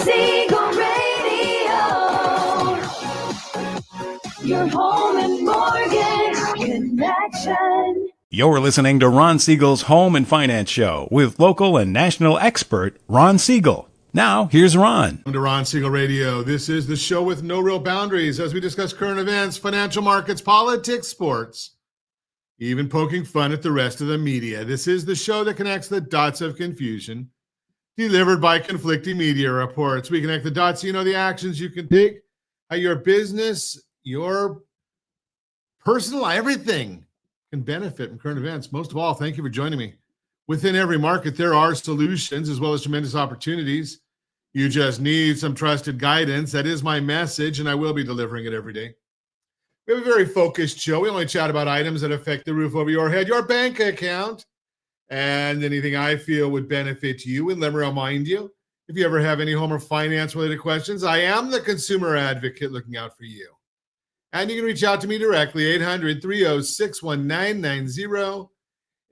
Siegel Radio, your home and mortgage connection. You're listening to Ron Siegel's Home and Finance Show with local and national expert Ron Siegel. Now, here's Ron. Welcome to Ron Siegel Radio. This is the show with no real boundaries as we discuss current events, financial markets, politics, sports, even poking fun at the rest of the media. This is the show that connects the dots of confusion, delivered by conflicting media reports. We connect the dots so you know the actions you can take, how your business, your personal, everything can benefit from current events. Most of all, thank you for joining me. Within every market, there are solutions as well as tremendous opportunities. You just need some trusted guidance. That is my message, and I will be delivering it every day. We have a very focused show. We only chat about items that affect the roof over your head, your bank account, and anything I feel would benefit you. And let me remind you, if you ever have any home or finance-related questions, I am the consumer advocate looking out for you. And you can reach out to me directly, 800-306-1990,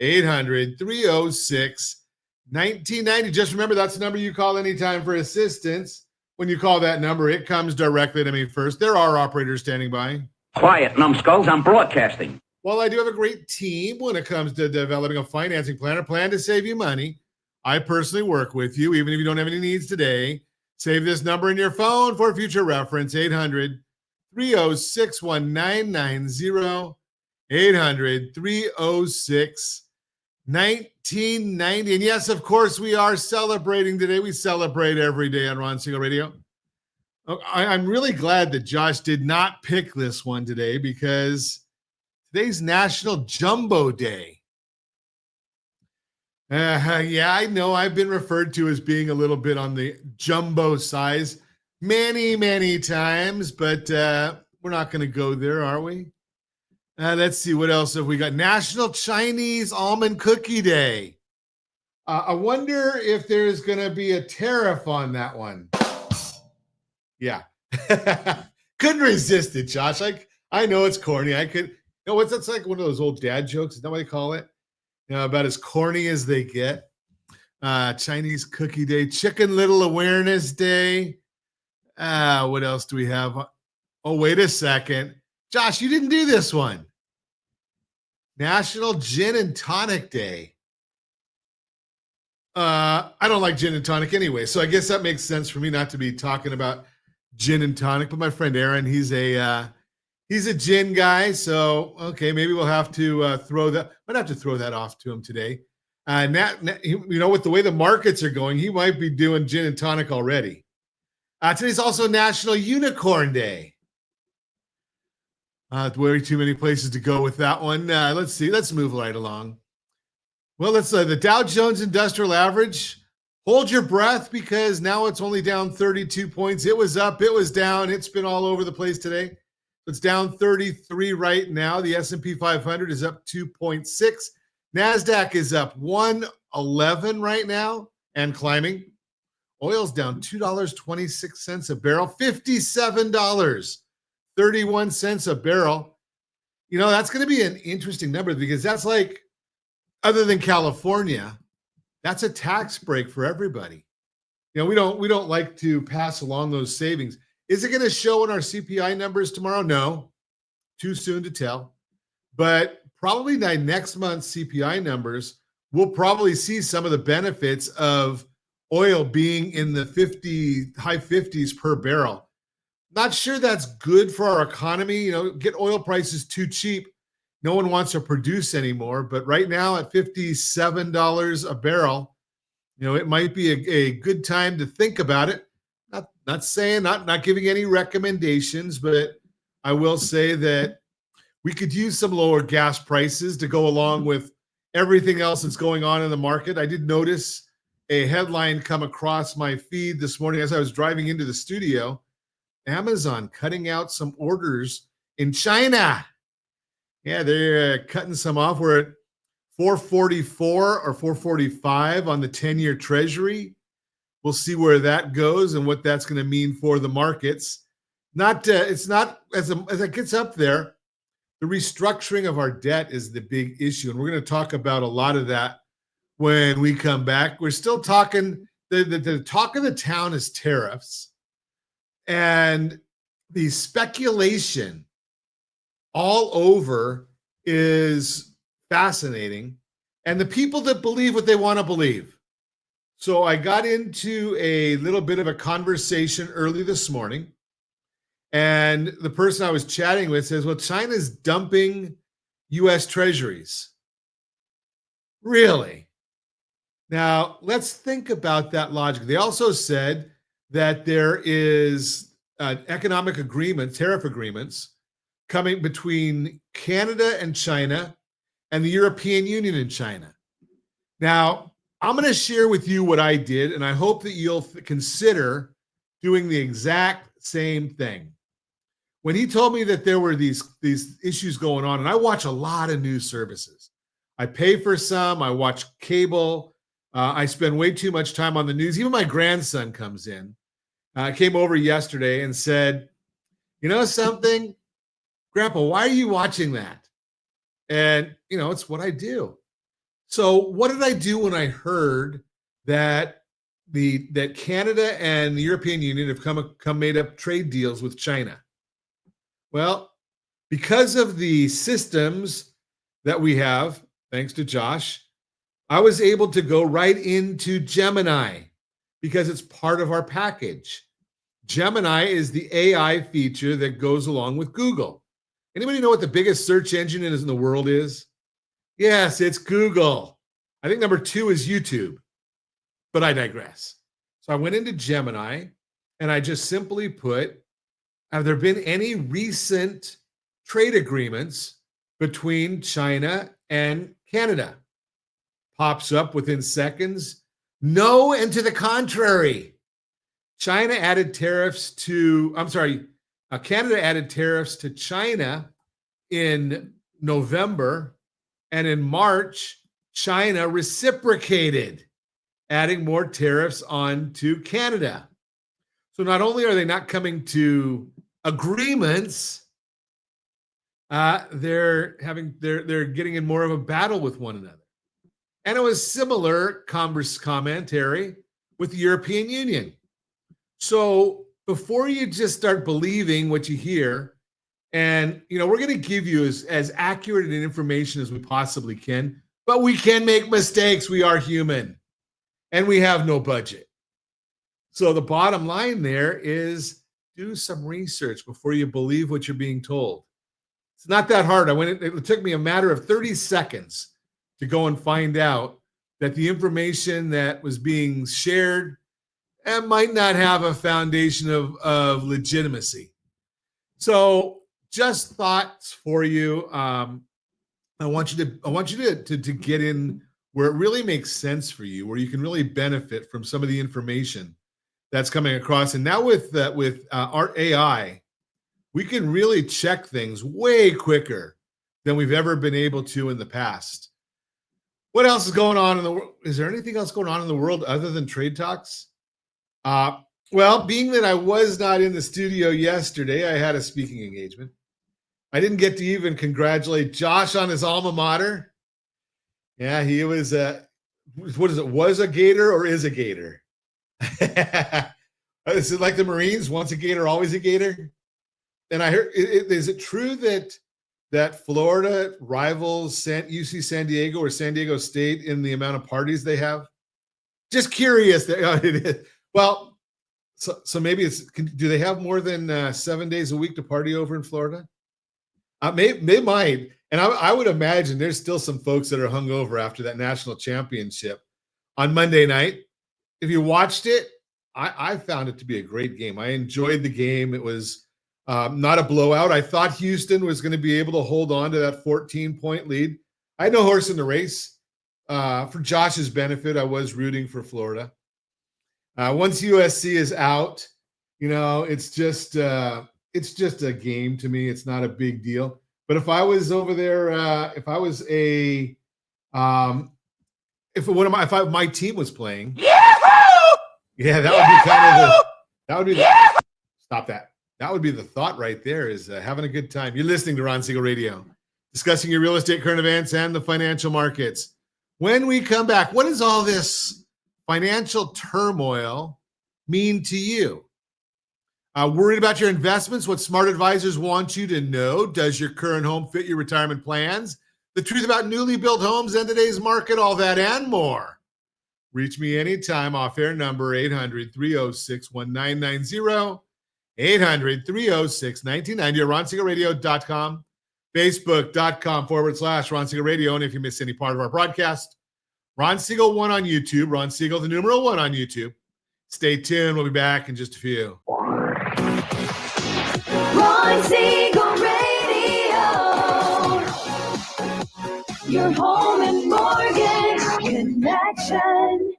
800-306-1990. Just remember, that's the number you call anytime for assistance. When you call that number, it comes directly to me first. There are operators standing by. Quiet, numbskulls, I'm broadcasting. Well, I do have a great team when it comes to developing a financing plan, a plan to save you money. I personally work with you, even if you don't have any needs today. Save this number in your phone for future reference, 800-306-1990, 800-306-1990. And yes, of course, we are celebrating today. We celebrate every day on Ron Siegel Radio. I'm really glad that Josh did not pick this one today because today's National Jumbo Day. Yeah, I know I've been referred to as being a little bit on the jumbo size many, many times, but we're not going to go there, are we? Let's see, what else have we got? National Chinese Almond Cookie Day. I wonder if there's going to be a tariff on that one. Yeah. Couldn't resist it, Josh. I know it's corny. That's like one of those old dad jokes. Is that what they call it? About as corny as they get. Chinese Cookie Day, Chicken Little Awareness Day. What else do we have? Oh, wait a second. Josh, you didn't do this one. National Gin and Tonic Day. I don't like gin and tonic anyway, so I guess that makes sense for me not to be talking about gin and tonic. But my friend Aaron, he's a gin guy, so okay, maybe we'll have to throw that. Might have to throw that off to him today. With the way the markets are going, he might be doing gin and tonic already. Today's also National Unicorn Day. Way too many places to go with that one. Let's see. Let's move right along. Well, let's the Dow Jones Industrial Average. Hold your breath because now it's only down 32 points. It was up. It was down. It's been all over the place today. It's down 33 right now. The S&P 500 is up 2.6. NASDAQ is up 111 right now and climbing. Oil's down $2.26 a barrel, $57.31 a barrel. That's going to be an interesting number because that's like, other than California, that's a tax break for everybody. We don't like to pass along those savings. Is it going to show in our CPI numbers tomorrow? No, too soon to tell. But probably by next month's CPI numbers, we'll probably see some of the benefits of oil being in the high 50s per barrel. Not sure that's good for our economy. Get oil prices too cheap. No one wants to produce anymore. But right now at $57 a barrel, it might be a good time to think about it. Not saying, not giving any recommendations, but I will say that we could use some lower gas prices to go along with everything else that's going on in the market. I did notice a headline come across my feed this morning as I was driving into the studio. Amazon cutting out some orders in China. Yeah, they're cutting some off. We're at 444 or 445 on the 10-year Treasury. We'll see where that goes and what that's going to mean for the markets. It's not as it gets up there. The restructuring of our debt is the big issue, and we're going to talk about a lot of that when we come back. We're still talking the talk of the town is tariffs, and the speculation all over is fascinating, and the people that believe what they want to believe. So I got into a little bit of a conversation early this morning, and the person I was chatting with says, well, China's dumping US treasuries. Really? Now, let's think about that logic. They also said that there is economic agreement, tariff agreements coming between Canada and China and the European Union and China. Now, I'm going to share with you what I did, and I hope that you'll consider doing the exact same thing. When he told me that there were these issues going on, and I watch a lot of news services. I pay for some, I watch cable, I spend way too much time on the news. Even my grandson comes in, came over yesterday and said, you know something, Grandpa, why are you watching that? And, it's what I do. So what did I do when I heard that that Canada and the European Union have made up trade deals with China? Well, because of the systems that we have, thanks to Josh, I was able to go right into Gemini because it's part of our package. Gemini is the AI feature that goes along with Google. Anybody know what the biggest search engine in the world is? Yes, it's Google. I think number 2 is YouTube, but I digress. So I went into Gemini and I just simply put, have there been any recent trade agreements between China and Canada? Pops up within seconds. No, and to the contrary. Canada added tariffs to China in November, and in March, China reciprocated, adding more tariffs on to Canada. So not only are they not coming to agreements, they're getting in more of a battle with one another. And it was similar commentary with the European Union. So before you just start believing what you hear, and we're going to give you as accurate an information as we possibly can, but we can make mistakes. We are human, and we have no budget. So the bottom line there is do some research before you believe what you're being told. It's not that hard. It took me a matter of 30 seconds to go and find out that the information that was being shared might not have a foundation of legitimacy. So just thoughts for you. I want you to get in where it really makes sense for you, where you can really benefit from some of the information that's coming across. And now with our AI, we can really check things way quicker than we've ever been able to in the past. What else is going on in the world? Is there anything else going on in the world other than trade talks? Well, being that I was not in the studio yesterday, I had a speaking engagement. I didn't get to even congratulate Josh on his alma mater. Yeah, he was was a Gator or is a Gator? Is it like the Marines? Once a Gator, always a Gator? And I heard, is it true that Florida rivals UC San Diego or San Diego State in the amount of parties they have? Just curious. Well, so maybe do they have more than 7 days a week to party over in Florida? They might. And I would imagine there's still some folks that are hungover after that national championship on Monday night. If you watched it, I found it to be a great game. I enjoyed the game. It was not a blowout. I thought Houston was going to be able to hold on to that 14-point lead. I had no horse in the race. For Josh's benefit, I was rooting for Florida. Once USC is out, it's just a game to me. It's not a big deal. But if I was over there, if my team was playing, yeah, that would be stop that. That would be the thought right there, is having a good time. You're listening to Ron Siegel Radio, discussing your real estate, current events, and the financial markets. When we come back, what is all this financial turmoil mean to you? Worried about your investments? What smart advisors want you to know? Does your current home fit your retirement plans? The truth about newly built homes in today's market, all that and more. Reach me anytime. Off-air number 800-306-1990, 800-306-1990, or RonSiegelRadio.com, Facebook.com/Ron Siegel Radio. And if you miss any part of our broadcast, Ron Siegel 1 on YouTube, Ron Siegel, the numeral 1 on YouTube. Stay tuned. We'll be back in just a few. Ron Siegel Radio. Your home and mortgage connection.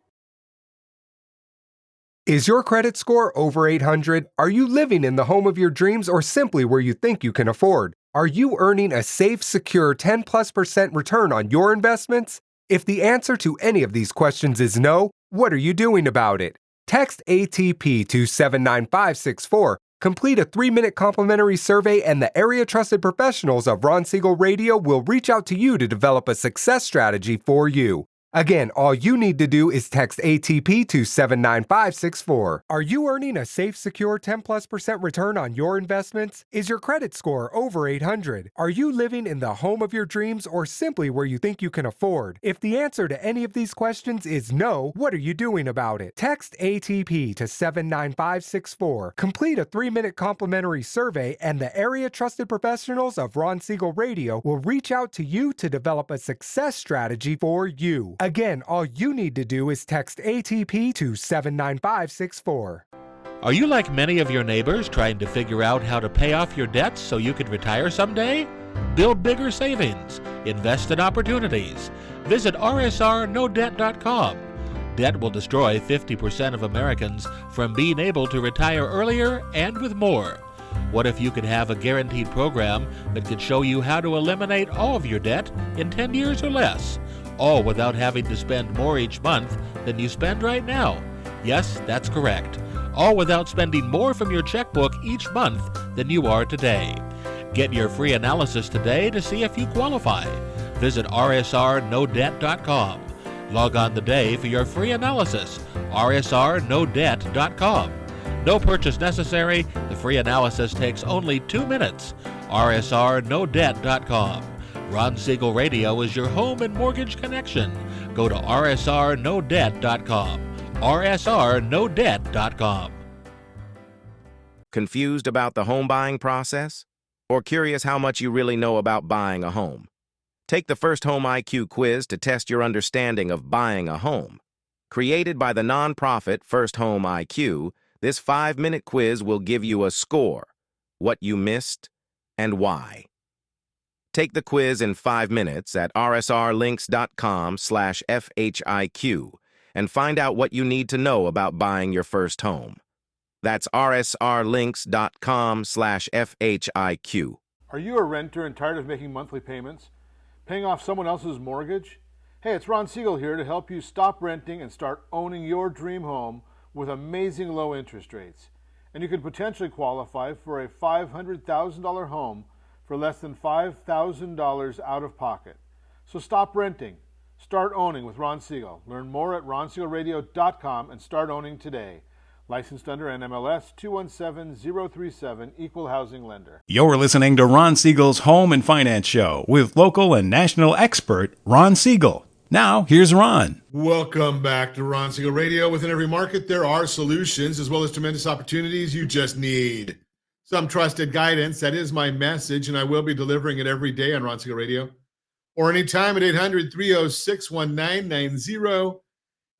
Is your credit score over 800? Are you living in the home of your dreams or simply where you think you can afford? Are you earning a safe, secure 10+% return on your investments? If the answer to any of these questions is no, what are you doing about it? Text ATP to 79564. Complete a 3-minute complimentary survey, and the area trusted professionals of Ron Siegel Radio will reach out to you to develop a success strategy for you. Again, all you need to do is text ATP to 79564. Are you earning a safe, secure 10+% return on your investments? Is your credit score over 800? Are you living in the home of your dreams or simply where you think you can afford? If the answer to any of these questions is no, what are you doing about it? Text ATP to 79564. Complete a 3-minute complimentary survey, and the area trusted professionals of Ron Siegel Radio will reach out to you to develop a success strategy for you. Again, all you need to do is text ATP to 79564. Are you like many of your neighbors trying to figure out how to pay off your debts so you can retire someday? Build bigger savings. Invest in opportunities. Visit rsrnodebt.com. Debt will destroy 50% of Americans from being able to retire earlier and with more. What if you could have a guaranteed program that could show you how to eliminate all of your debt in 10 years or less? All without having to spend more each month than you spend right now. Yes, that's correct. All without spending more from your checkbook each month than you are today. Get your free analysis today to see if you qualify. Visit rsrnodebt.com. Log on today for your free analysis. rsrnodebt.com. No purchase necessary. The free analysis takes only 2 minutes. rsrnodebt.com. Ron Siegel Radio is your home and mortgage connection. Go to rsrnodebt.com. rsrnodebt.com. Confused about the home buying process? Or curious how much you really know about buying a home? Take the First Home IQ quiz to test your understanding of buying a home. Created by the nonprofit First Home IQ, this 5-minute quiz will give you a score, what you missed, and why. Take the quiz in 5 minutes at rsrlinks.com/FHIQ and find out what you need to know about buying your first home. That's rsrlinks.com/FHIQ. Are you a renter and tired of making monthly payments? Paying off someone else's mortgage? Hey, it's Ron Siegel here to help you stop renting and start owning your dream home with amazing low interest rates. And you could potentially qualify for a $500,000 home for less than $5,000 out of pocket. So stop renting. Start owning with Ron Siegel. Learn more at RonSiegelRadio.com and start owning today. Licensed under NMLS 217037, Equal Housing Lender. You're listening to Ron Siegel's Home and Finance Show with local and national expert Ron Siegel. Now, here's Ron. Welcome back to Ron Siegel Radio. Within every market, there are solutions as well as tremendous opportunities. You just need some trusted guidance. That is my message, and I will be delivering it every day on Ron Siegel Radio or anytime at 800-306-1990,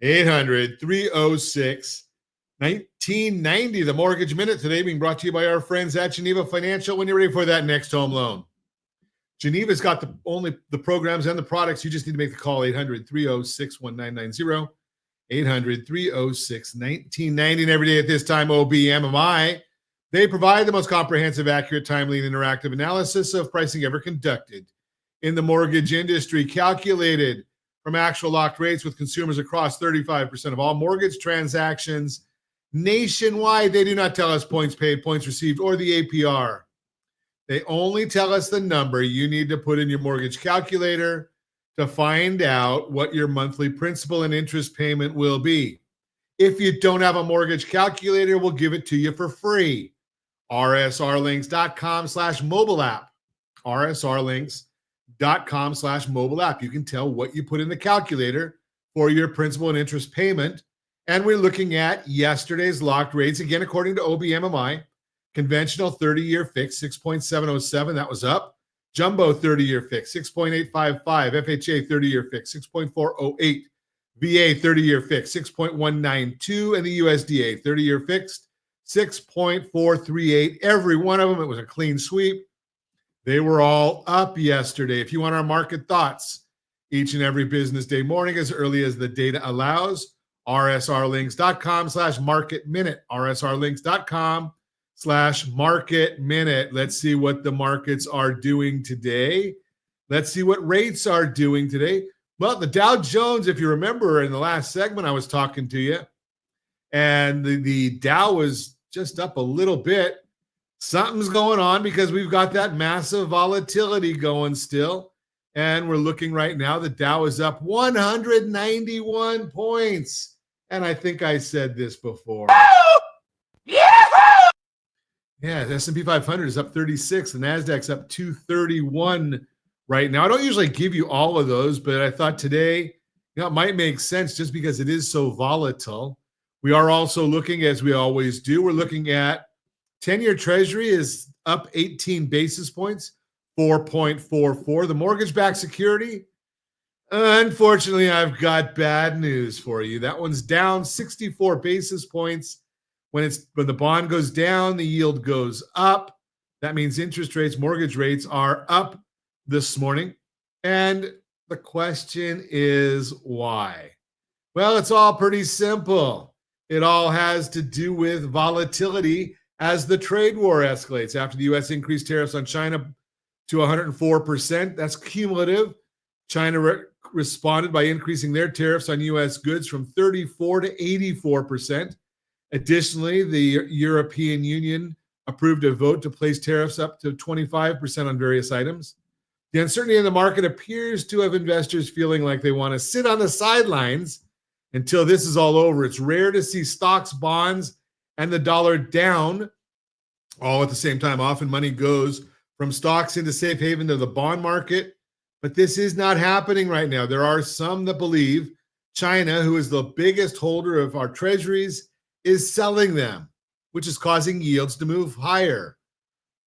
800-306-1990. The Mortgage Minute today being brought to you by our friends at Geneva Financial. When you're ready for that next home loan, Geneva's got the programs and the products. You just need to make the call, 800-306-1990, 800-306-1990. And every day at this time, OBMMI. They provide the most comprehensive, accurate, timely, and interactive analysis of pricing ever conducted in the mortgage industry, calculated from actual locked rates with consumers across 35% of all mortgage transactions nationwide. They do not tell us points paid, points received, or the APR. They only tell us the number you need to put in your mortgage calculator to find out what your monthly principal and interest payment will be. If you don't have a mortgage calculator, we'll give it to you for free. rsrlinks.com/mobile app. rsrlinks.com/mobile app. You can tell what you put in the calculator for your principal and interest payment. And we're looking at yesterday's locked rates, again, according to OBMMI. Conventional 30-year fix, 6.707. That was up. Jumbo 30-year fix, 6.855. FHA 30-year fix, 6.408. VA 30-year fix, 6.192. And the USDA 30-year fixed, 6.438. Every one of them, it was a clean sweep. They were all up yesterday. If you want our market thoughts each and every business day morning, as early as the data allows, rsrlinks.com/market minute. rsrlinks.com/market minute. Let's see what the markets are doing today. Let's see what rates are doing today. Well, the Dow Jones, if you remember in the last segment, I was talking to you, and the Dow was just up a little bit. Something's going on because we've got that massive volatility going still. And we're looking right now, the Dow is up 191 points. And I think I said this before. Yeah, the S&P 500 is up 36. The NASDAQ's up 231 right now. I don't usually give you all of those, but I thought today, it might make sense just because it is so volatile. We are also looking, as we always do, we're looking at 10-year Treasury is up 18 basis points, 4.44. The mortgage-backed security, unfortunately, I've got bad news for you. That one's down 64 basis points. When the bond goes down, the yield goes up. That means interest rates, mortgage rates are up this morning. And the question is why? Well, it's all pretty simple. It all has to do with volatility as the trade war escalates. After the U.S. increased tariffs on China to 104%, that's cumulative. China responded by increasing their tariffs on U.S. goods from 34 to 84%. Additionally, the European Union approved a vote to place tariffs up to 25% on various items. The uncertainty in the market appears to have investors feeling like they want to sit on the sidelines until this is all over. It's rare to see stocks, bonds, and the dollar down all at the same time. Often money goes from stocks into safe haven to the bond market, but this is not happening right now. There are some that believe China, who is the biggest holder of our treasuries, is selling them, which is causing yields to move higher.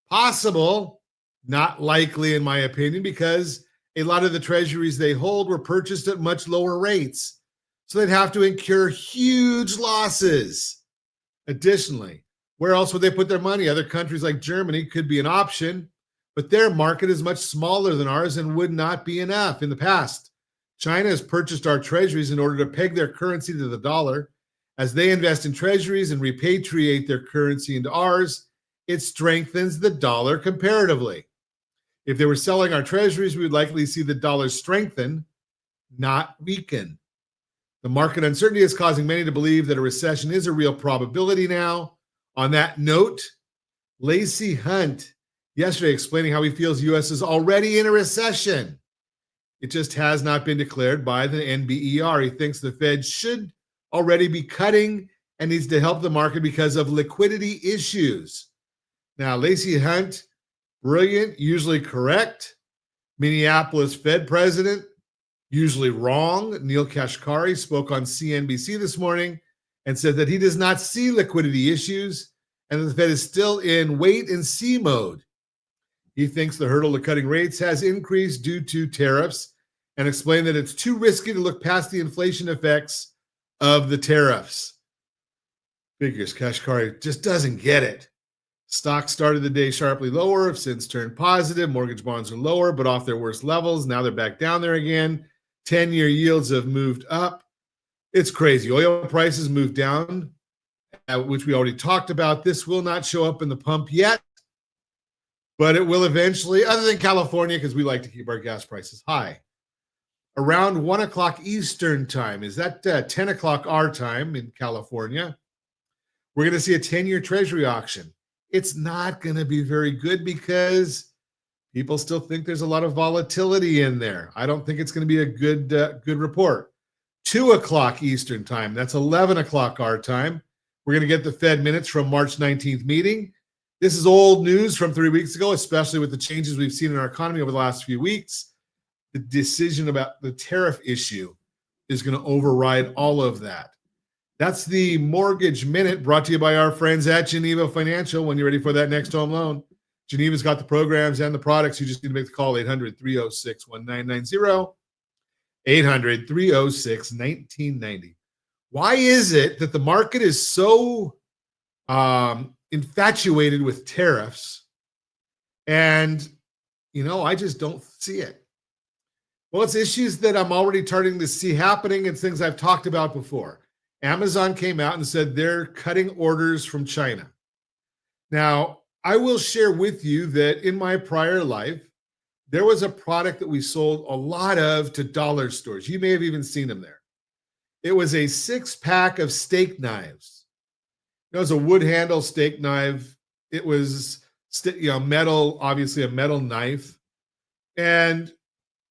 Possible, not likely in my opinion, because a lot of the treasuries they hold were purchased at much lower rates. So they'd have to incur huge losses. Additionally, where else would they put their money? Other countries like Germany could be an option, but their market is much smaller than ours and would not be enough. In the past, China has purchased our treasuries in order to peg their currency to the dollar. As they invest in treasuries and repatriate their currency into ours, it strengthens the dollar comparatively. If they were selling our treasuries, we would likely see the dollar strengthen, not weaken. The market uncertainty is causing many to believe that a recession is a real probability now. On that note, Lacey Hunt yesterday explaining how he feels U.S. is already in a recession. It just has not been declared by the NBER. He thinks the Fed should already be cutting and needs to help the market because of liquidity issues. Now, Lacey Hunt, brilliant, usually correct. Minneapolis Fed president, usually wrong. Neil Kashkari spoke on CNBC this morning and said that he does not see liquidity issues and that the Fed is still in wait and see mode. He thinks the hurdle to cutting rates has increased due to tariffs and explained that it's too risky to look past the inflation effects of the tariffs. Figures Kashkari just doesn't get it. Stocks started the day sharply lower, have since turned positive. Mortgage bonds are lower, but off their worst levels. Now they're back down there again. 10-year yields have moved up. It's crazy. Oil prices moved down, which we already talked about. This will not show up in the pump yet, but it will eventually, other than California, because we like to keep our gas prices high. Around 1 o'clock Eastern time, is that 10 o'clock our time in California, we're going to see a 10-year Treasury auction. It's not going to be very good because people still think there's a lot of volatility in there. I don't think it's going to be a good report. 2 o'clock Eastern time. That's 11 o'clock our time. We're going to get the Fed minutes from March 19th meeting. This is old news from 3 weeks ago, especially with the changes we've seen in our economy over the last few weeks. The decision about the tariff issue is going to override all of that. That's the Mortgage Minute, brought to you by our friends at Geneva Financial. When you're ready for that next home loan, Geneva's got the programs and the products. You just need to make the call, 800-306-1990, 800-306-1990. Why is it that the market is so infatuated with tariffs? And, I just don't see it. Well, it's issues that I'm already starting to see happening. It's things I've talked about before. Amazon came out and said they're cutting orders from China. Now, I will share with you that in my prior life, there was a product that we sold a lot of to dollar stores. You may have even seen them there. It was a 6-pack of steak knives. It was a wood handle steak knife. It was metal, obviously a metal knife. And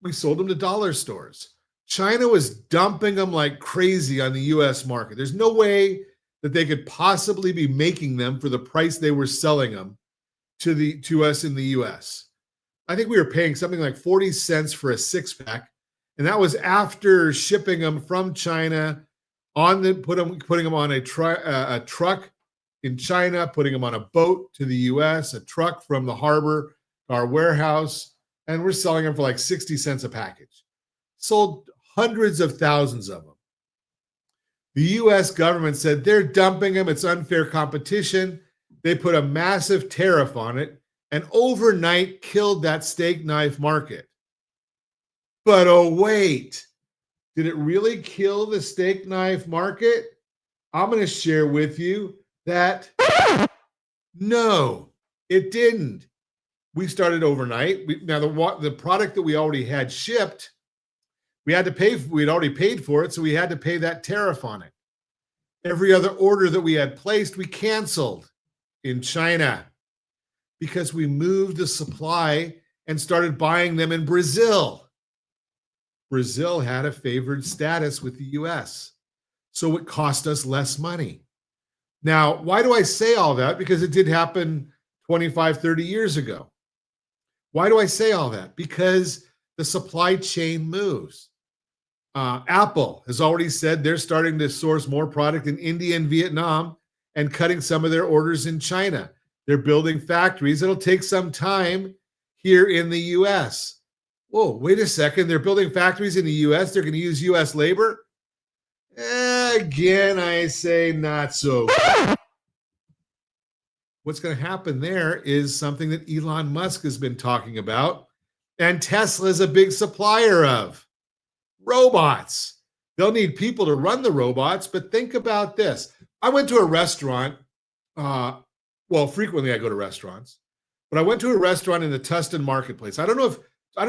we sold them to dollar stores. China was dumping them like crazy on the U.S. market. There's no way that they could possibly be making them for the price they were selling them to us in the U.S. I think we were paying something like 40 cents for a 6-pack, and that was after shipping them from China putting them on a truck in China, putting them on a boat to the U.S., a truck from the harbor to our warehouse, and we're selling them for like 60 cents a package. Sold hundreds of thousands of them. The U.S. government said they're dumping them. It's unfair competition. They put a massive tariff on it and overnight killed that steak knife market. But oh, wait, did it really kill the steak knife market? I'm going to share with you that no, it didn't. We started overnight. Now, the product that we already had shipped, we had to pay. We had already paid for it, so we had to pay that tariff on it. Every other order that we had placed, we canceled in China because we moved the supply and started buying them in Brazil. Brazil had a favored status with the U.S., so it cost us less money. Now, why do I say all that? Because it did happen 25, 30 years ago. Why do I say all that? Because the supply chain moves. Apple has already said they're starting to source more product in India and Vietnam and cutting some of their orders in China. They're building factories. It'll take some time here in the U.S. Whoa, wait a second. They're building factories in the U.S. They're going to use U.S. labor? Again, I say not so. What's going to happen there is something that Elon Musk has been talking about, and Tesla is a big supplier of. Robots. They'll need people to run the robots, but think about this. I went to a restaurant. Frequently I go to restaurants, but I went to a restaurant in the Tustin marketplace. I don't know,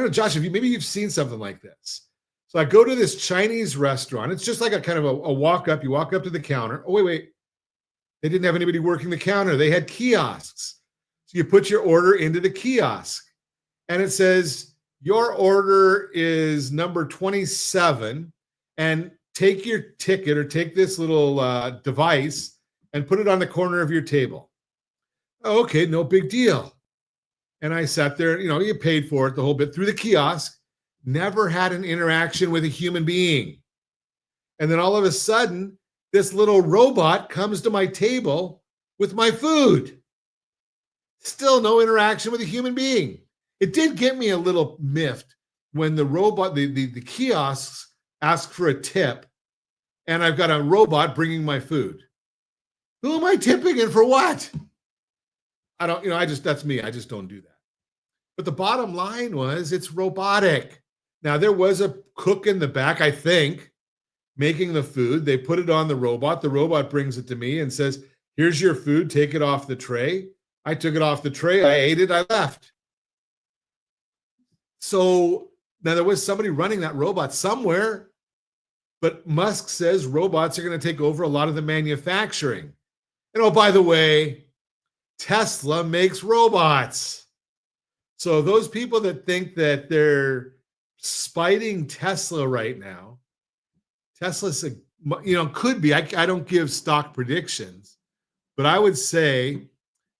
Josh, maybe you've seen something like this. So I go to this Chinese restaurant. It's just like a kind of a walk up. You walk up to the counter. Oh, wait. They didn't have anybody working the counter. They had kiosks. So you put your order into the kiosk and it says, your order is number 27, and take your ticket or take this little device and put it on the corner of your table. Oh, okay, no big deal. And I sat there, you paid for it the whole bit through the kiosk, never had an interaction with a human being. And then all of a sudden, this little robot comes to my table with my food. Still no interaction with a human being. It did get me a little miffed when the robot, the kiosks ask for a tip, and I've got a robot bringing my food. Who am I tipping and for what? I don't, that's me. I just don't do that. But the bottom line was it's robotic. Now, there was a cook in the back, I think, making the food. They put it on the robot. The robot brings it to me and says, here's your food. Take it off the tray. I took it off the tray. I ate it. I left. So now there was somebody running that robot somewhere, but Musk says robots are going to take over a lot of the manufacturing. And oh, by the way, Tesla makes robots. So those people that think that they're spiting Tesla right now, Tesla's, could be. I don't give stock predictions, but I would say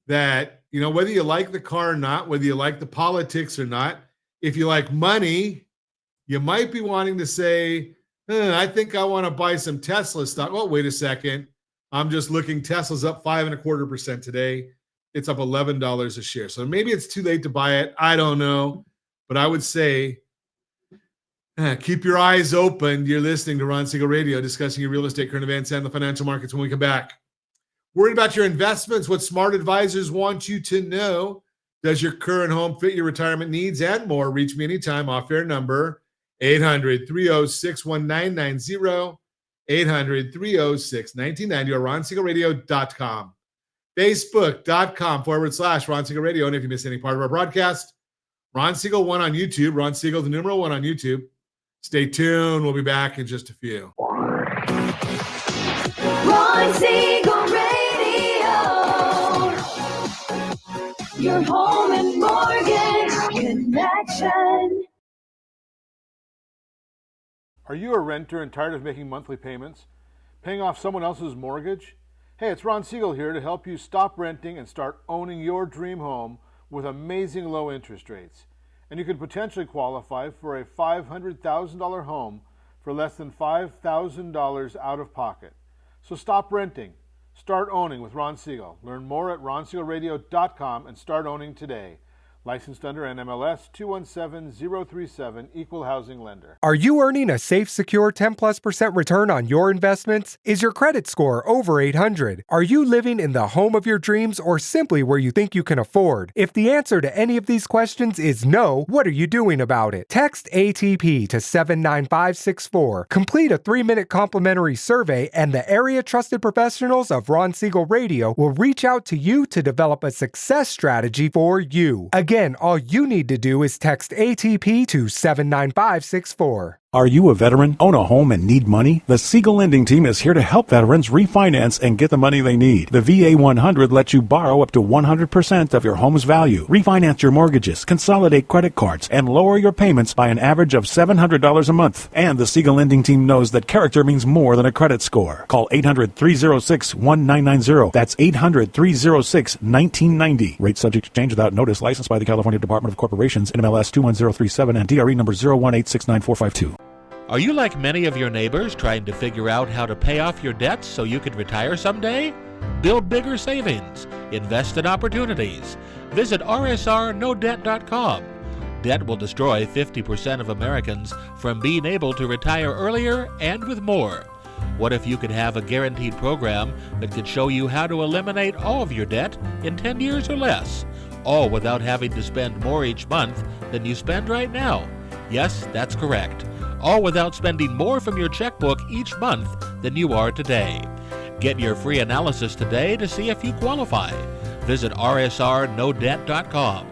that, whether you like the car or not, whether you like the politics or not, if you like money, you might be wanting to say, I think I want to buy some Tesla stock. Oh, wait a second. I'm just looking. Tesla's up 5.25% today. It's up $11 a share. So maybe it's too late to buy it. I don't know. But I would say, keep your eyes open. You're listening to Ron Siegel Radio, discussing your real estate, current events, and the financial markets when we come back. Worried about your investments, what smart advisors want you to know. Does your current home fit your retirement needs and more? Reach me anytime. Off-air number, 800-306-1990, 800-306-1990, or RonSiegelRadio.com. Facebook.com/Ron Siegel Radio. And if you miss any part of our broadcast, Ron Siegel 1 on YouTube, Ron Siegel, the numeral 1 on YouTube. Stay tuned. We'll be back in just a few. Ron Siegel Radio. Your home and mortgage connection. Are you a renter and tired of making monthly payments? Paying off someone else's mortgage? Hey, it's Ron Siegel here to help you stop renting and start owning your dream home with amazing low interest rates. And you could potentially qualify for a $500,000 home for less than $5,000 out of pocket. So stop renting. Start owning with Ron Siegel. Learn more at RonSiegelRadio.com and start owning today. Licensed under NMLS 217037, Equal Housing Lender. Are you earning a safe, secure 10+% return on your investments? Is your credit score over 800? Are you living in the home of your dreams or simply where you think you can afford? If the answer to any of these questions is no, what are you doing about it? Text ATP to 79564. Complete a 3-minute complimentary survey and the area trusted professionals of Ron Siegel Radio will reach out to you to develop a success strategy for you. Again, all you need to do is text ATP to 79564. Are you a veteran, own a home, and need money? The Siegel Lending Team is here to help veterans refinance and get the money they need. The VA 100 lets you borrow up to 100% of your home's value, refinance your mortgages, consolidate credit cards, and lower your payments by an average of $700 a month. And the Siegel Lending Team knows that character means more than a credit score. Call 800-306-1990. That's 800-306-1990. Rate subject to change without notice. Licensed by the California Department of Corporations, NMLS 21037, and DRE number 018694452. Are you like many of your neighbors trying to figure out how to pay off your debts so you can retire someday? Build bigger savings. Invest in opportunities. Visit rsrnodebt.com. Debt will destroy 50% of Americans from being able to retire earlier and with more. What if you could have a guaranteed program that could show you how to eliminate all of your debt in 10 years or less, all without having to spend more each month than you spend right now? Yes, that's correct. All without spending more from your checkbook each month than you are today. Get your free analysis today to see if you qualify. Visit rsrnodebt.com.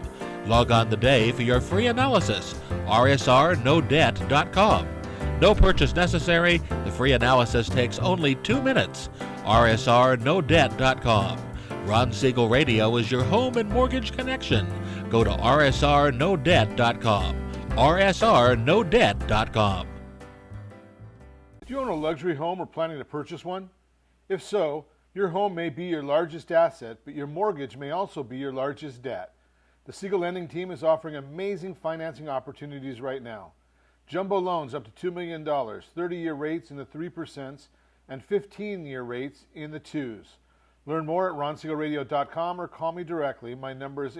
Log on today for your free analysis, rsrnodebt.com. No purchase necessary. The free analysis takes only 2 minutes. rsrnodebt.com. Ron Siegel Radio is your home and mortgage connection. Go to rsrnodebt.com. rsrnodebt.com. Do you own a luxury home or planning to purchase one? If so, your home may be your largest asset, but your mortgage may also be your largest debt. The Siegel Lending Team is offering amazing financing opportunities right now. Jumbo loans up to $2 million, 30-year rates in the 3%, and 15-year rates in the 2s. Learn more at RonSiegelRadio.com or call me directly. My number is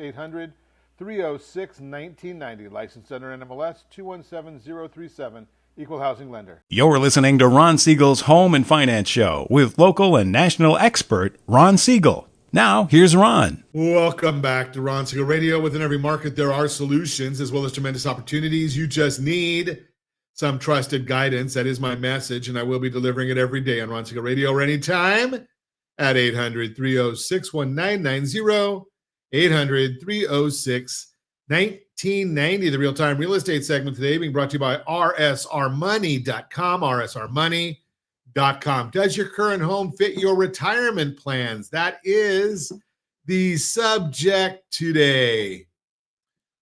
800-306-1990, licensed under NMLS 217037, Equal Housing Lender. You're listening to Ron Siegel's Home and Finance Show with local and national expert Ron Siegel. Now, here's Ron. Welcome back to Ron Siegel Radio. Within every market, there are solutions as well as tremendous opportunities. You just need some trusted guidance. That is my message, and I will be delivering it every day on Ron Siegel Radio or anytime at 800-306-1990, 800-306-1990. The real-time real estate segment today being brought to you by rsrmoney.com, rsrmoney.com. Does your current home fit your retirement plans? That is the subject today.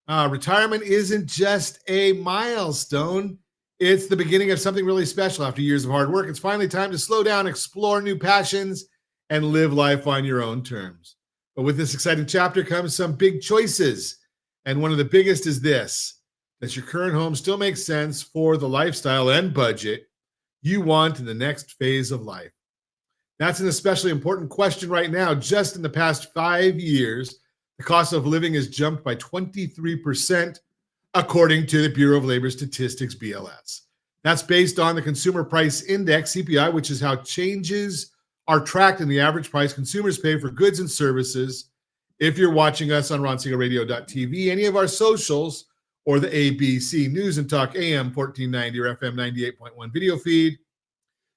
Retirement isn't just a milestone. It's the beginning of something really special. After years of hard work, it's finally time to slow down, explore new passions, and live life on your own terms. But with this exciting chapter comes some big choices. And one of the biggest is this: does your current home still make sense for the lifestyle and budget you want in the next phase of life? That's an especially important question right now. Just in the past 5 years, the cost of living has jumped by 23%, according to the Bureau of Labor Statistics, BLS. That's based on the Consumer Price Index, CPI, which is how changes are tracked in the average price consumers pay for goods and services. If you're watching us on RonSiegelRadio.tv, any of our socials, or the ABC News and Talk AM 1490 or FM 98.1 video feed,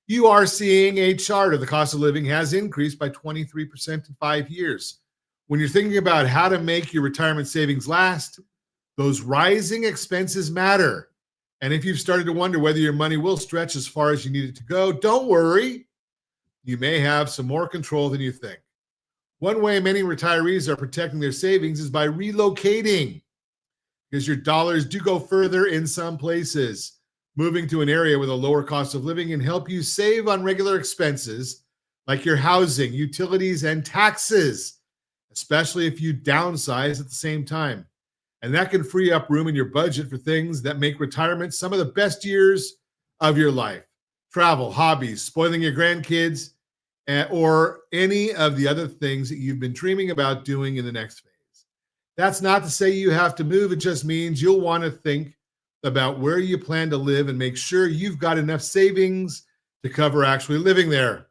you are seeing a chart of the cost of living has increased by 23% in 5 years. When you're thinking about how to make your retirement savings last, those rising expenses matter. And if you've started to wonder whether your money will stretch as far as you need it to go, don't worry. You may have some more control than you think. One way many retirees are protecting their savings is by relocating, because your dollars do go further in some places. Moving to an area with a lower cost of living can help you save on regular expenses like your housing, utilities, and taxes, especially if you downsize at the same time. And that can free up room in your budget for things that make retirement some of the best years of your life. Travel, hobbies, spoiling your grandkids, or any of the other things that you've been dreaming about doing in the next phase. That's not to say you have to move. It just means you'll want to think about where you plan to live and make sure you've got enough savings to cover actually living there.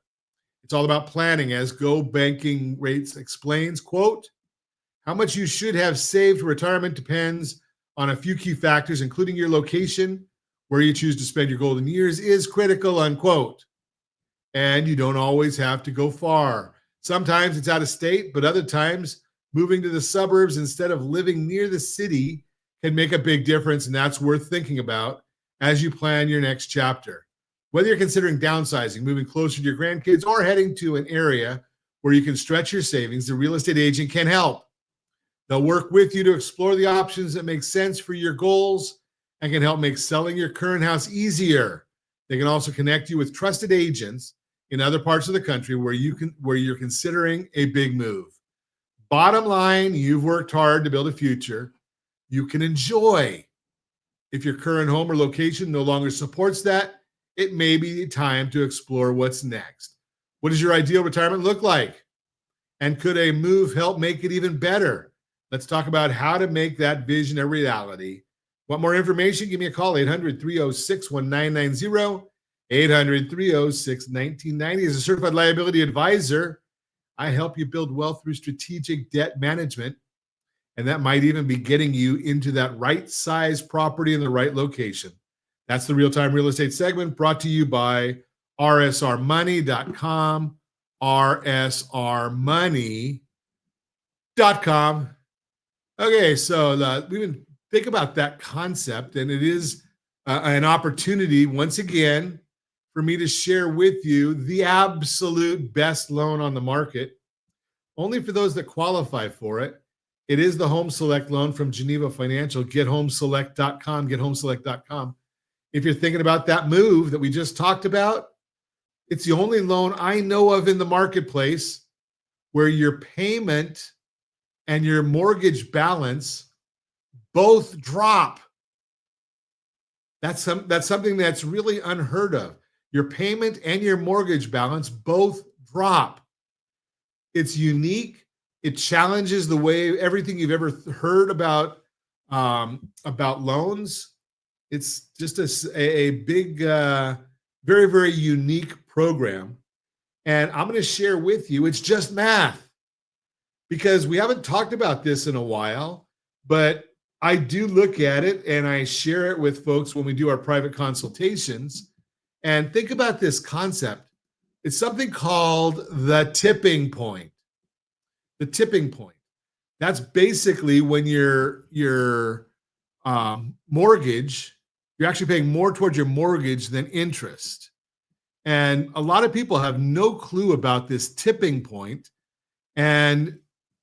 It's all about planning, as Go Banking Rates explains, quote, how much you should have saved for retirement depends on a few key factors, including your location. Where you choose to spend your golden years is critical, unquote. And you don't always have to go far. Sometimes it's out of state, but other times moving to the suburbs instead of living near the city can make a big difference, and that's worth thinking about as you plan your next chapter. Whether you're considering downsizing, moving closer to your grandkids, or heading to an area where you can stretch your savings, the real estate agent can help. They'll work with you to explore the options that make sense for your goals and can help make selling your current house easier. They can also connect you with trusted agents in other parts of the country where you're considering a big move. Bottom line, you've worked hard to build a future you can enjoy. If your current home or location no longer supports that, it may be time to explore what's next. What does your ideal retirement look like? And could a move help make it even better? Let's talk about how to make that vision a reality. Want more information? Give me a call, 800-306-1990, 800-306-1990. As a certified liability advisor, I help you build wealth through strategic debt management. And that might even be getting you into that right size property in the right location. That's the Real-Time Real Estate segment, brought to you by rsrmoney.com, rsrmoney.com. Okay, so we can think about that concept, and it is an opportunity, once again, for me to share with you the absolute best loan on the market, only for those that qualify for it. It is the Home Select loan from Geneva Financial. GetHomeselect.com, GetHomeselect.com. If you're thinking about that move that we just talked about, it's the only loan I know of in the marketplace where your payment and your mortgage balance both drop. That's something that's really unheard of. Your payment and your mortgage balance both drop. It's unique. It challenges the way everything you've ever heard about loans. It's just a big, very, very unique program. And I'm going to share with you, it's just math, because we haven't talked about this in a while, but I do look at it and I share it with folks when we do our private consultations. And think about this concept. It's something called the tipping point. The tipping point. That's basically when your mortgage, you're actually paying more towards your mortgage than interest. And a lot of people have no clue about this tipping point. And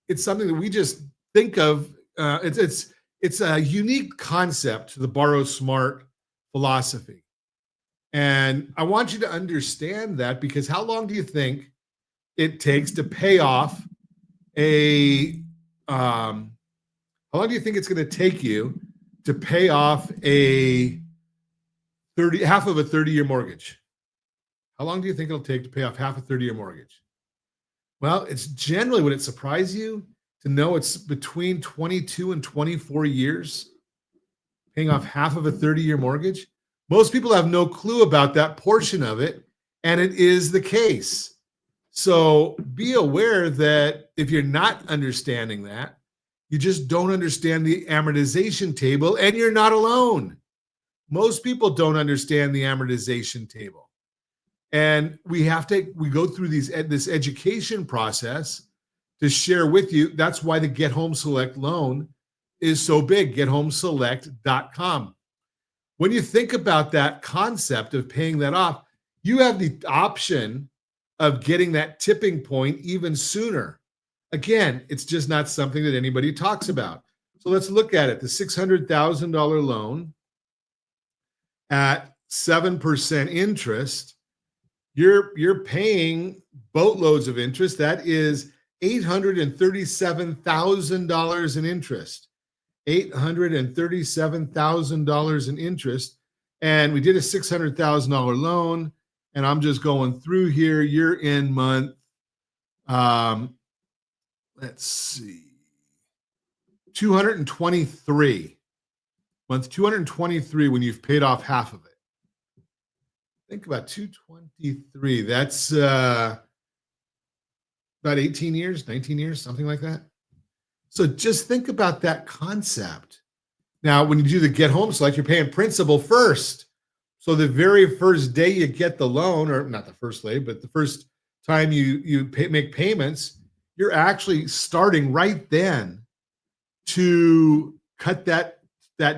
it's something that we just think of. It's a unique concept, the Borrow Smart philosophy. And I want you to understand that, because how long do you think it takes to pay off how long do you think it's going to take you to pay off half of a 30-year mortgage? How long do you think it'll take to pay off half a 30-year mortgage? Well, it's generally, would it surprise you to know it's between 22 and 24 years paying off half of a 30-year mortgage? Most people have no clue about that portion of it, and it is the case. So be aware that if you're not understanding that, you just don't understand the amortization table, and you're not alone. Most people don't understand the amortization table. And we go through this education process to share with you. That's why the Get Home Select loan is so big, gethomeselect.com. When you think about that concept of paying that off, you have the option of getting that tipping point even sooner. Again, it's just not something that anybody talks about. So let's look at it. The $600,000 loan at 7% interest, you're paying boatloads of interest. That is $837,000 in interest. $837,000 in interest. And we did a $600,000 loan. And I'm just going through here. You're in month, let's see, 223. Month 223 when you've paid off half of it. Think about 223. That's about 18 years, 19 years, something like that. So just think about that concept. Now, when you do the Get Home Select, you're paying principal first. So the very first day you get the loan, or not the first day, but the first time you make payments, you're actually starting right then to cut that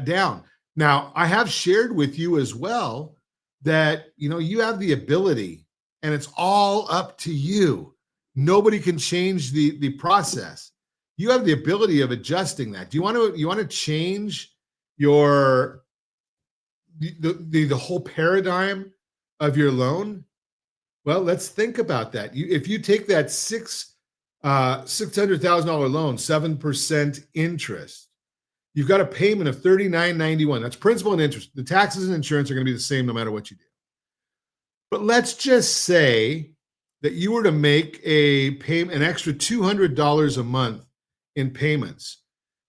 down. Now, I have shared with you as well that, you have the ability, and it's all up to you. Nobody can change the process. You have the ability of adjusting that. Do you want to change the whole paradigm of your loan? Well, let's think about that. If you take that $600,000 loan, 7% interest, you've got a payment of $39.91. That's principal and interest. The taxes and insurance are going to be the same no matter what you do. But let's just say that you were to make an extra $200 a month in payments.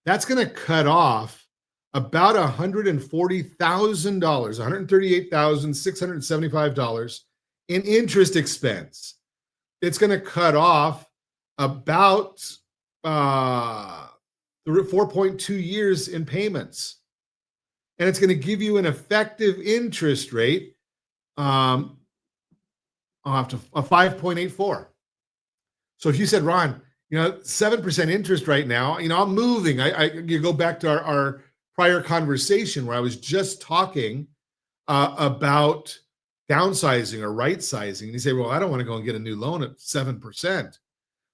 That's going to cut off about $140,000, $138,675 in interest expense. It's going to cut off about 4.2 years in payments. And it's going to give you an effective interest rate of 5.84. So if you said, Ron, 7% interest right now, I'm moving. You go back to our prior conversation where I was just talking about downsizing or right sizing. And you say, well, I don't want to go and get a new loan at 7%.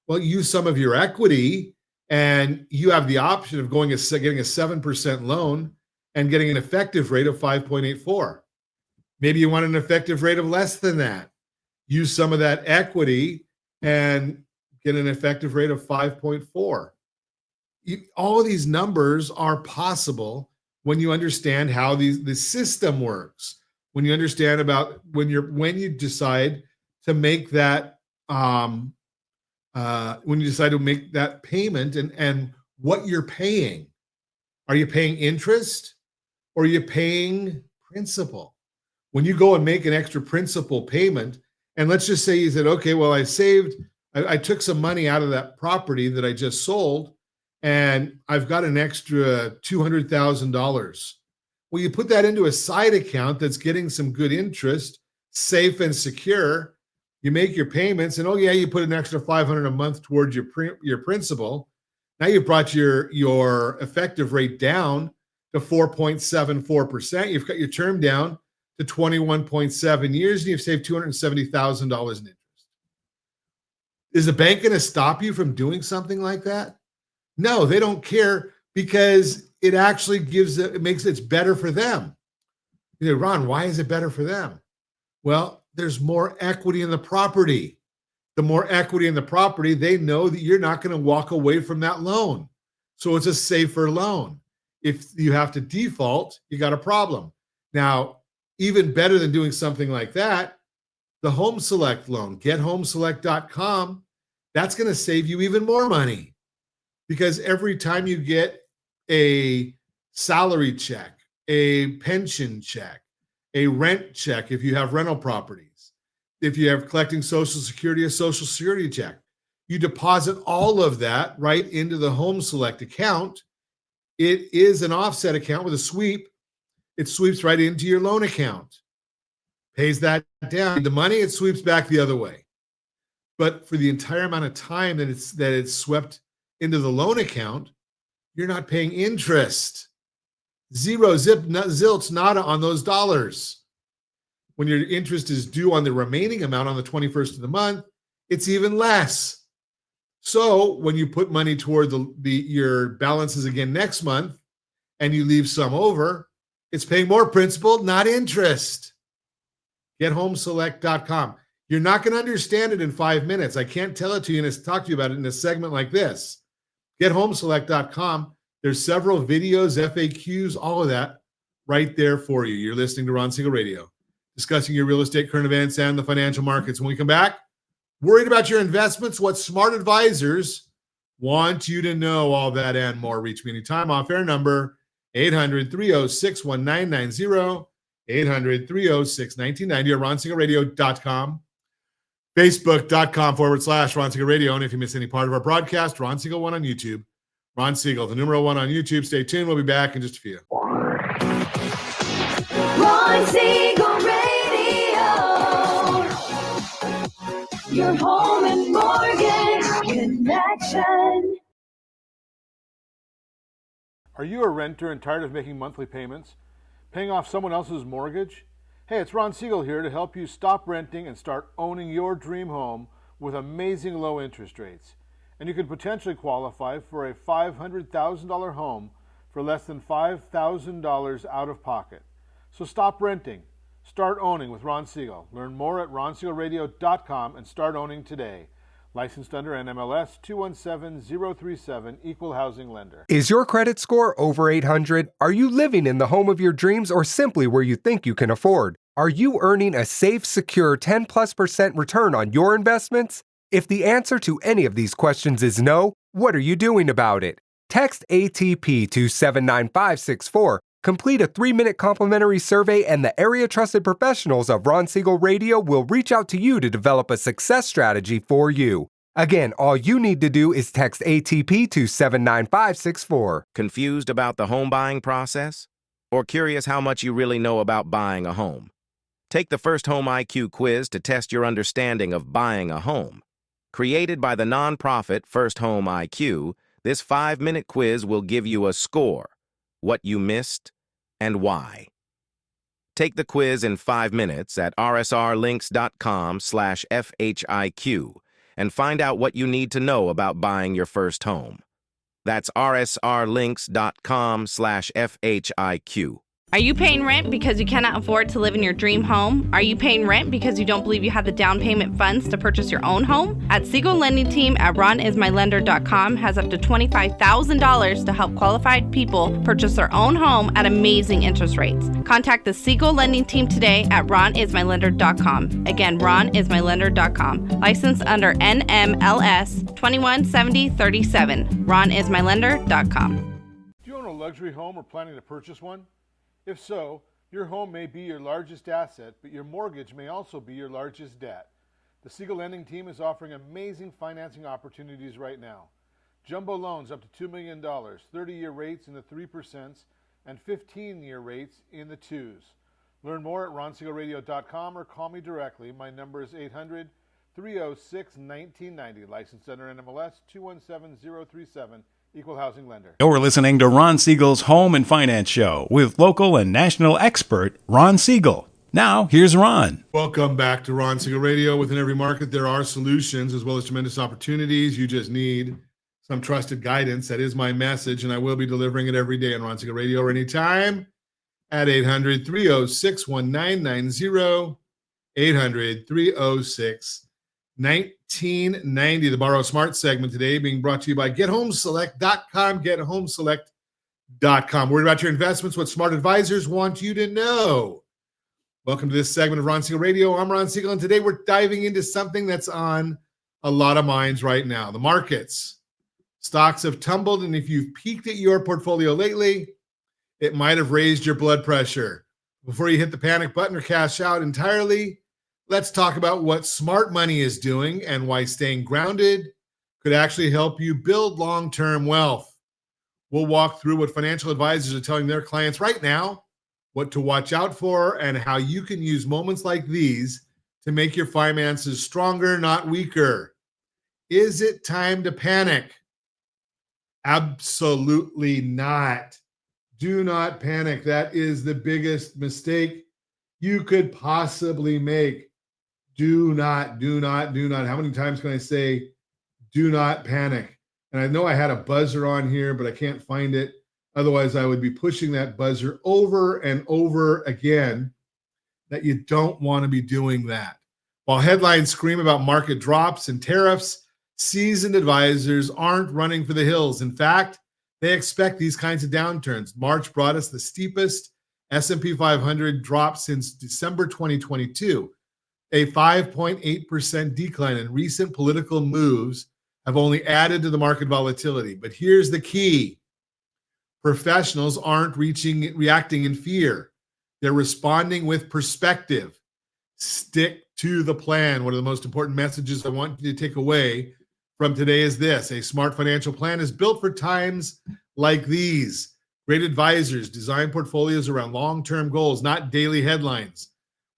Well, use some of your equity, and you have the option of getting a 7% loan and getting an effective rate of 5.84. Maybe you want an effective rate of less than that. Use some of that equity and get an effective rate of 5.4. All of these numbers are possible when you understand how the system works. When you understand about when you decide to make that payment and what you're paying. Are you paying interest or are you paying principal? When you go and make an extra principal payment, and let's just say you said, okay, well, I took some money out of that property that I just sold, and I've got an extra $200,000. Well, you put that into a side account that's getting some good interest, safe and secure. You make your payments, and you put an extra $500 a month towards your principal. Now you've brought your effective rate down to 4.74%. You've cut your term down to 21.7 years, and you've saved $270,000 in interest. Is the bank going to stop you from doing something like that? No, they don't care, because it actually it's better for them. You know, Ron, why is it better for them? Well, there's more equity in the property. The more equity in the property, they know that you're not going to walk away from that loan. So it's a safer loan. If you have to default, you got a problem. Now, even better than doing something like that, the Home Select loan, gethomeselect.com, that's going to save you even more money, because every time you get a salary check, a pension check, a rent check, if you have rental properties, if you have collecting Social Security, a Social Security check, you deposit all of that right into the Home Select account. It is an offset account with a sweep. It sweeps right into your loan account, pays that down. The money, it sweeps back the other way. But for the entire amount of time that it's swept into the loan account, you're not paying interest. Zero, zip, zilch, nada on those dollars. When your interest is due on the remaining amount on the 21st of the month, it's even less. So when you put money toward your balances again next month and you leave some over, it's paying more principal, not interest. GetHomeSelect.com. You're not going to understand it in 5 minutes. I can't tell it to you and talk to you about it in a segment like this. GetHomeSelect.com. There's several videos, FAQs, all of that right there for you. You're listening to Ron Siegel Radio, discussing your real estate, current events, and the financial markets. When we come back, worried about your investments, what smart advisors want you to know, all that and more. Reach me anytime. Off-air number 800-306-1990, 800-306-1990, or RonSiegelRadio.com, Facebook.com/Ron Siegel Radio. And if you miss any part of our broadcast, Ron Siegel 1 on YouTube. Ron Siegel, the number 1 on YouTube. Stay tuned. We'll be back in just a few. Ron Siegel Radio. Your home and mortgage connection. Are you a renter and tired of making monthly payments? Paying off someone else's mortgage? Hey, it's Ron Siegel here to help you stop renting and start owning your dream home with amazing low interest rates. And you could potentially qualify for a $500,000 home for less than $5,000 out of pocket. So stop renting. Start owning with Ron Siegel. Learn more at RonSiegelRadio.com and start owning today. Licensed under NMLS 217037, Equal Housing Lender. Is your credit score over 800? Are you living in the home of your dreams or simply where you think you can afford? Are you earning a safe, secure 10+% return on your investments? If the answer to any of these questions is no, what are you doing about it? Text ATP to 79564. Complete a 3-minute complimentary survey, and the area-trusted professionals of Ron Siegel Radio will reach out to you to develop a success strategy for you. Again, all you need to do is text ATP to 79564. Confused about the home buying process? Or curious how much you really know about buying a home? Take the First Home IQ quiz to test your understanding of buying a home. Created by the nonprofit First Home IQ, this 5-minute quiz will give you a score, what you missed, and why. Take the quiz in 5 minutes at rsrlinks.com/FHIQ and find out what you need to know about buying your first home. That's rsrlinks.com/FHIQ. Are you paying rent because you cannot afford to live in your dream home? Are you paying rent because you don't believe you have the down payment funds to purchase your own home? At Siegel Lending Team at RonIsMyLender.com has up to $25,000 to help qualified people purchase their own home at amazing interest rates. Contact the Siegel Lending Team today at RonIsMyLender.com. Again, RonIsMyLender.com. Licensed under NMLS 217037. RonIsMyLender.com. Do you own a luxury home or planning to purchase one? If so, your home may be your largest asset, but your mortgage may also be your largest debt. The Siegel Lending Team is offering amazing financing opportunities right now. Jumbo loans up to $2 million, 30-year rates in the 3%, and 15-year rates in the 2s. Learn more at RonSiegelRadio.com or call me directly. My number is 800-306-1990, licensed under NMLS 217037. Equal Housing Lender. You're listening to Ron Siegel's Home and Finance Show with local and national expert Ron Siegel. Now, here's Ron. Welcome back to Ron Siegel Radio. Within every market, there are solutions as well as tremendous opportunities. You just need some trusted guidance. That is my message, and I will be delivering it every day on Ron Siegel Radio or anytime at 800-306-1990, 800-306-1990. The Borrow Smart segment today being brought to you by GetHomeSelect.com, GetHomeSelect.com. Worried about your investments, what smart advisors want you to know. Welcome to this segment of Ron Siegel Radio. I'm Ron Siegel, and today we're diving into something that's on a lot of minds right now, the markets. Stocks have tumbled, and if you've peeked at your portfolio lately, it might have raised your blood pressure. Before you hit the panic button or cash out entirely, let's talk about what smart money is doing and why staying grounded could actually help you build long-term wealth. We'll walk through what financial advisors are telling their clients right now, what to watch out for, and how you can use moments like these to make your finances stronger, not weaker. Is it time to panic? Absolutely not. Do not panic. That is the biggest mistake you could possibly make. Do not. How many times can I say, do not panic? And I know I had a buzzer on here, but I can't find it. Otherwise, I would be pushing that buzzer over and over again, that you don't want to be doing that. While headlines scream about market drops and tariffs, seasoned advisors aren't running for the hills. In fact, they expect these kinds of downturns. March brought us the steepest S&P 500 drop since December 2022. A 5.8% decline, in recent political moves have only added to the market volatility. But here's the key. Professionals aren't reacting in fear. They're responding with perspective. Stick to the plan. One of the most important messages I want you to take away from today is this: a smart financial plan is built for times like these. Great advisors design portfolios around long-term goals, not daily headlines.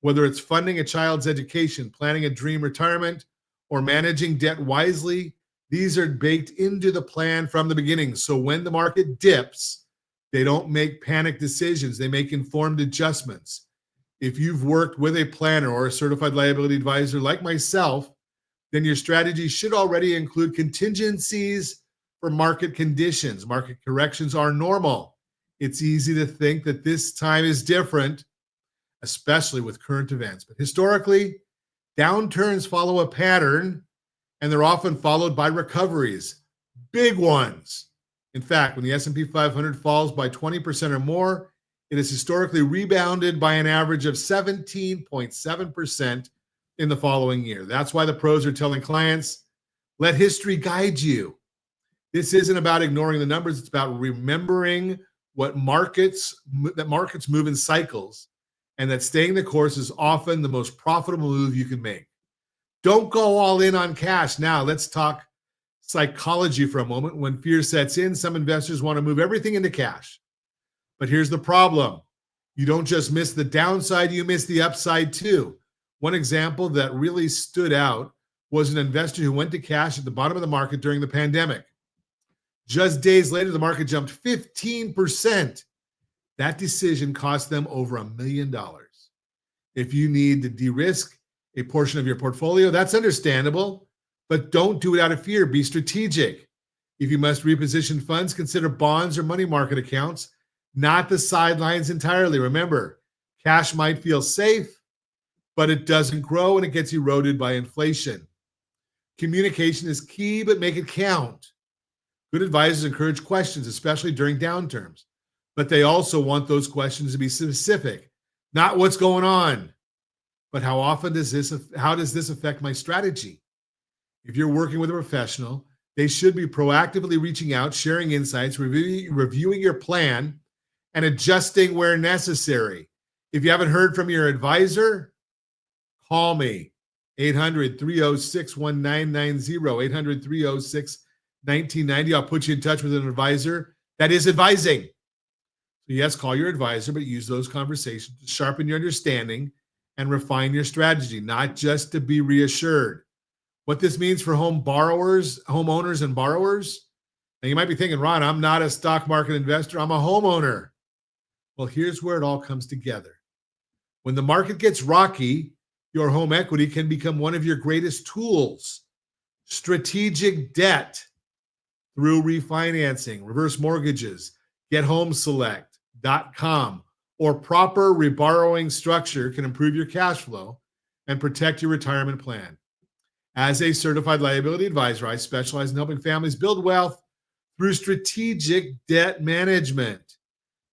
Whether it's funding a child's education, planning a dream retirement, or managing debt wisely, these are baked into the plan from the beginning. So when the market dips, they don't make panic decisions. They make informed adjustments. If you've worked with a planner or a certified liability advisor like myself, then your strategy should already include contingencies for market conditions. Market corrections are normal. It's easy to think that this time is different, especially with current events. But historically, downturns follow a pattern, and they're often followed by recoveries, big ones. In fact, when the S&P 500 falls by 20% or more, it has historically rebounded by an average of 17.7% in the following year. That's why the pros are telling clients, let history guide you. This isn't about ignoring the numbers. It's about remembering that markets move in cycles, and that staying the course is often the most profitable move you can make. Don't go all in on cash. Now, let's talk psychology for a moment. When fear sets in, some investors want to move everything into cash. But here's the problem. You don't just miss the downside, you miss the upside too. One example that really stood out was an investor who went to cash at the bottom of the market during the pandemic. Just days later, the market jumped 15%. That decision cost them over $1 million. If you need to de-risk a portion of your portfolio, that's understandable, but don't do it out of fear. Be strategic. If you must reposition funds, consider bonds or money market accounts, not the sidelines entirely. Remember, cash might feel safe, but it doesn't grow and it gets eroded by inflation. Communication is key, but make it count. Good advisors encourage questions, especially during downturns, but they also want those questions to be specific, not what's going on, but how does this affect my strategy? If you're working with a professional, they should be proactively reaching out, sharing insights, reviewing your plan, and adjusting where necessary. If you haven't heard from your advisor, call me, 800-306-1990, 800-306-1990. I'll put you in touch with an advisor that is advising. So yes, call your advisor, but use those conversations to sharpen your understanding and refine your strategy, not just to be reassured. What this means for homeowners and borrowers. Now you might be thinking, Ron, I'm not a stock market investor, I'm a homeowner. Well, here's where it all comes together. When the market gets rocky, your home equity can become one of your greatest tools. Strategic debt through refinancing, reverse mortgages, GetHomeSelect.com, or proper reborrowing structure can improve your cash flow and protect your retirement plan. As a certified liability advisor, I specialize in helping families build wealth through strategic debt management.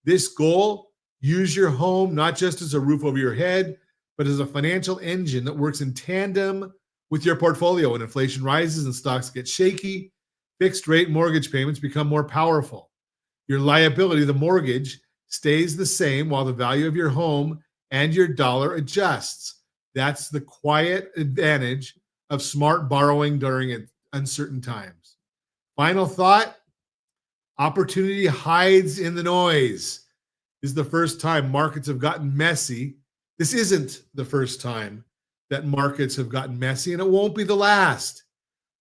This goal, use your home not just as a roof over your head, but as a financial engine that works in tandem with your portfolio. When inflation rises and stocks get shaky, fixed rate mortgage payments become more powerful. Your liability, the mortgage, stays the same while the value of your home and your dollar adjusts. That's the quiet advantage of smart borrowing during uncertain times. Final thought, opportunity hides in the noise. This is the first time markets have gotten messy. This isn't the first time that markets have gotten messy, and it won't be the last.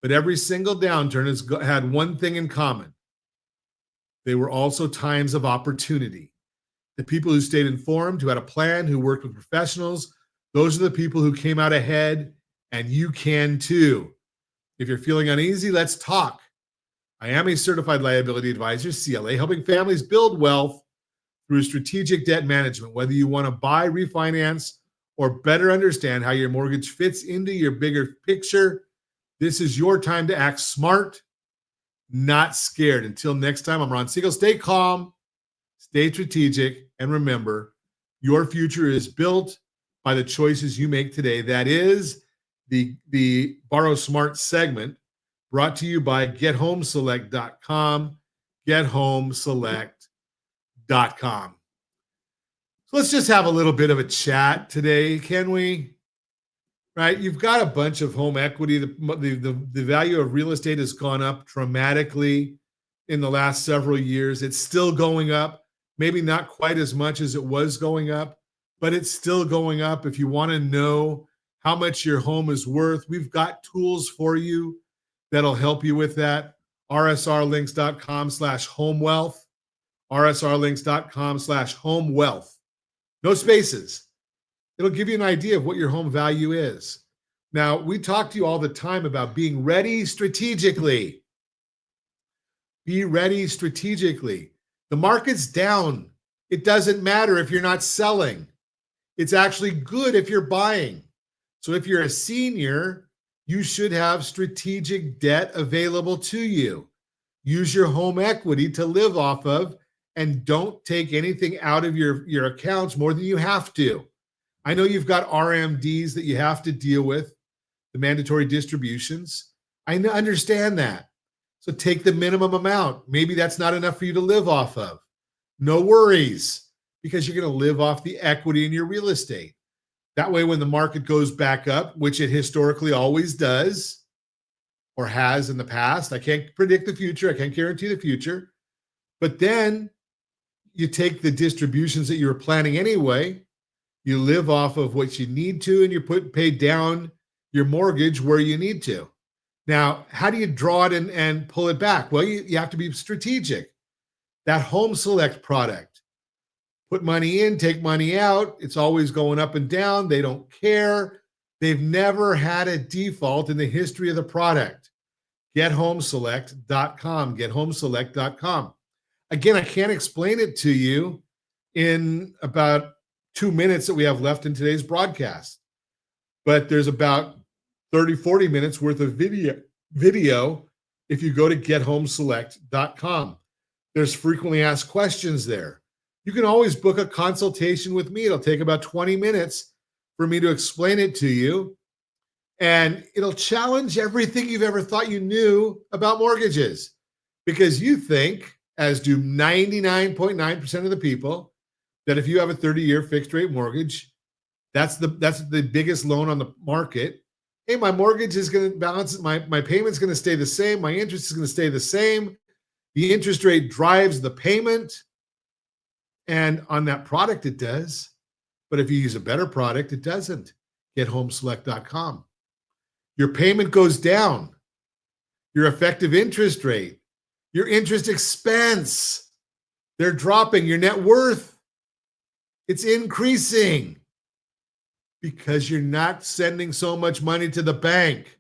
But every single downturn has had one thing in common. They were also times of opportunity. The people who stayed informed, who had a plan, who worked with professionals, those are the people who came out ahead, and you can too. If you're feeling uneasy, let's talk. I am a certified liability advisor, CLA, helping families build wealth through strategic debt management. Whether you want to buy, refinance, or better understand how your mortgage fits into your bigger picture, this is your time to act smart, not scared. Until next time, I'm Ron Siegel. Stay calm, stay strategic, and remember, your future is built by the choices you make today. That is the Borrow Smart segment brought to you by GetHomeSelect.com, GetHomeSelect.com. So let's just have a little bit of a chat today, can we? Right? You've got a bunch of home equity. The value of real estate has gone up dramatically in the last several years. It's still going up, maybe not quite as much as it was going up, but it's still going up. If you want to know how much your home is worth, we've got tools for you that'll help you with that. rsrlinks.com/homewealth, rsrlinks.com/homewealth. No spaces. It'll give you an idea of what your home value is. Now, we talk to you all the time about being ready strategically. Be ready strategically. The market's down. It doesn't matter if you're not selling. It's actually good if you're buying. So if you're a senior, you should have strategic debt available to you. Use your home equity to live off of, and don't take anything out of your accounts more than you have to. I know you've got RMDs that you have to deal with, the mandatory distributions. I understand that. So take the minimum amount. Maybe that's not enough for you to live off of. No worries, because you're going to live off the equity in your real estate. That way, when the market goes back up, which it historically always does or has in the past, I can't predict the future. I can't guarantee the future. But then you take the distributions that you were planning anyway, you live off of what you need to, and you pay down your mortgage where you need to. Now, how do you draw it and pull it back? Well, you have to be strategic. That Home Select product, put money in, take money out. It's always going up and down. They don't care. They've never had a default in the history of the product. GetHomeSelect.com, GetHomeSelect.com. Again, I can't explain it to you in about 2 minutes that we have left in today's broadcast, but there's about 30, 40 minutes worth of video if you go to GetHomeSelect.com. There's frequently asked questions there. You can always book a consultation with me. It'll take about 20 minutes for me to explain it to you, and it'll challenge everything you've ever thought you knew about mortgages, because you think, as do 99.9% of the people, that if you have a 30-year fixed rate mortgage, that's the biggest loan on the market. Hey, my mortgage is going to balance, my payment's going to stay the same, my interest is going to stay the same. The interest rate drives the payment, and on that product it does. But if you use a better product, it doesn't. GetHomeSelect.com. Your payment goes down. Your effective interest rate, your interest expense, they're dropping. Your net worth, it's increasing because you're not sending so much money to the bank.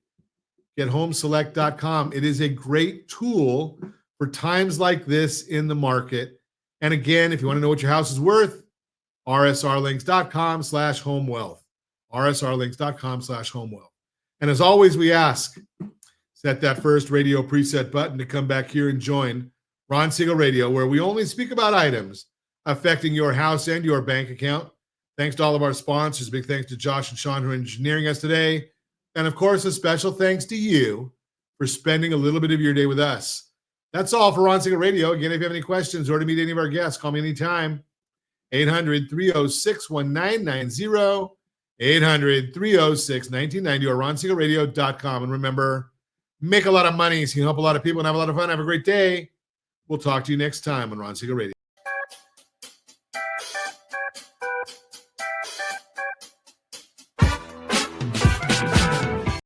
GetHomeSelect.com. It is a great tool for times like this in the market. And again, if you want to know what your house is worth, rsrlinks.com/homewealth. rsrlinks.com/homewealth. And as always, we ask, set that first radio preset button to come back here and join Ron Siegel Radio, where we only speak about items affecting your house and your bank account. Thanks to all of our sponsors. Big thanks to Josh and Sean who are engineering us today. And of course, a special thanks to you for spending a little bit of your day with us. That's all for Ron Siegel Radio. Again, if you have any questions or to meet any of our guests, call me anytime. 800-306-1990. 800-306-1990 or ronsiegelradio.com. And remember, make a lot of money so you can help a lot of people and have a lot of fun. Have a great day. We'll talk to you next time on Ron Siegel Radio.